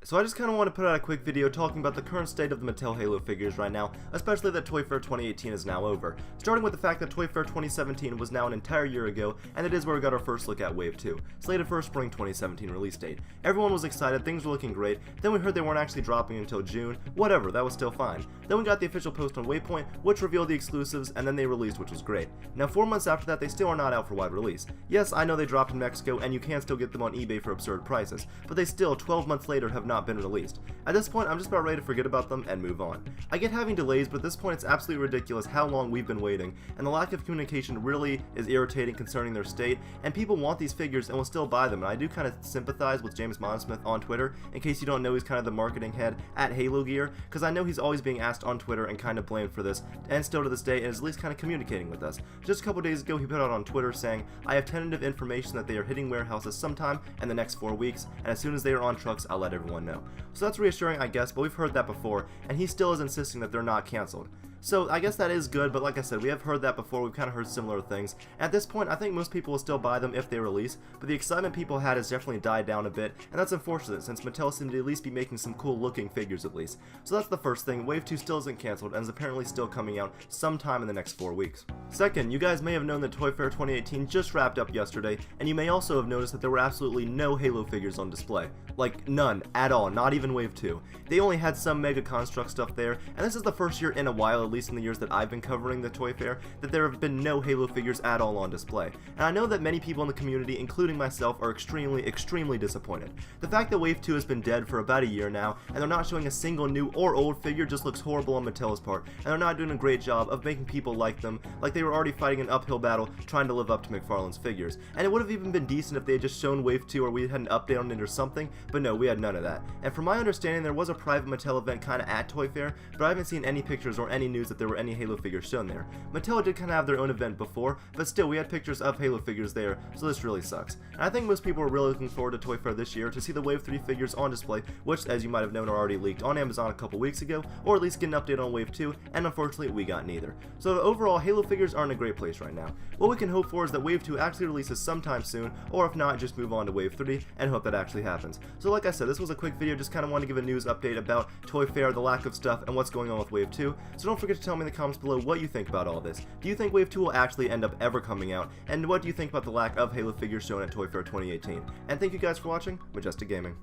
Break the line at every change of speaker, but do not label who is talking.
So I just kind of want to put out a quick video talking about the current state of the Mattel Halo figures right now, especially that Toy Fair 2018 is now over. Starting with the fact that Toy Fair 2017 was now an entire year ago, and it is where we got our first look at Wave 2, slated for a spring 2017 release date. Everyone was excited, things were looking great, then we heard they weren't actually dropping until June, whatever, that was still fine. Then we got the official post on Waypoint, which revealed the exclusives, and then they released, which was great. Now 4 months after that, they still are not out for wide release. Yes, I know they dropped in Mexico, and you can still get them on eBay for absurd prices, but they still, 12 months later, have not been released. At this point, I'm just about ready to forget about them and move on. I get having delays, but at this point it's absolutely ridiculous how long we've been waiting, and the lack of communication really is irritating concerning their state, and people want these figures and will still buy them, and I do kind of sympathize with James Monosmith on Twitter. In case you don't know, he's kind of the marketing head at Halo Gear, because I know he's always being asked on Twitter and kind of blamed for this, and still to this day is at least kind of communicating with us. Just a couple days ago, he put out on Twitter saying, "I have tentative information that they are hitting warehouses sometime in the next 4 weeks, and as soon as they are on trucks, I'll let everyone know." So that's reassuring, I guess, but we've heard that before, and he still is insisting that they're not canceled. So I guess that is good, but like I said, we have heard that before, we've kind of heard similar things. At this point, I think most people will still buy them if they release, but the excitement people had has definitely died down a bit, and that's unfortunate since Mattel seemed to at least be making some cool looking figures at least. So that's the first thing, Wave 2 still isn't canceled, and is apparently still coming out sometime in the next 4 weeks. Second, you guys may have known that Toy Fair 2018 just wrapped up yesterday, and you may also have noticed that there were absolutely no Halo figures on display. Like, none, at all, not even Wave 2. They only had some Mega Construct stuff there, and this is the first year in a while, at least in the years that I've been covering the Toy Fair, that there have been no Halo figures at all on display. And I know that many people in the community, including myself, are extremely disappointed. The fact that Wave 2 has been dead for about a year now, and they're not showing a single new or old figure just looks horrible on Mattel's part, and they're not doing a great job of making people like them, like they were already fighting an uphill battle trying to live up to McFarlane's figures. And it would have even been decent if they had just shown Wave 2 or we had an update on it or something, but no, we had none of that. And from my understanding, there was a private Mattel event kinda at Toy Fair, but I haven't seen any pictures or any news that there were any Halo figures shown there. Mattel did kinda have their own event before, but still, we had pictures of Halo figures there, so this really sucks. And I think most people are really looking forward to Toy Fair this year to see the Wave 3 figures on display, which, as you might have known, are already leaked on Amazon a couple weeks ago, or at least get an update on Wave 2, and unfortunately, we got neither. So overall, Halo figures are in a great place right now. What we can hope for is that Wave 2 actually releases sometime soon, or if not, just move on to Wave 3 and hope that actually happens. So like I said, this was a quick video, just kinda wanted to give a news update about Toy Fair, the lack of stuff, and what's going on with Wave 2. So don't forget to tell me in the comments below what you think about all this. Do you think Wave 2 will actually end up ever coming out? And what do you think about the lack of Halo figures shown at Toy Fair 2018? And thank you guys for watching Majestic Gaming.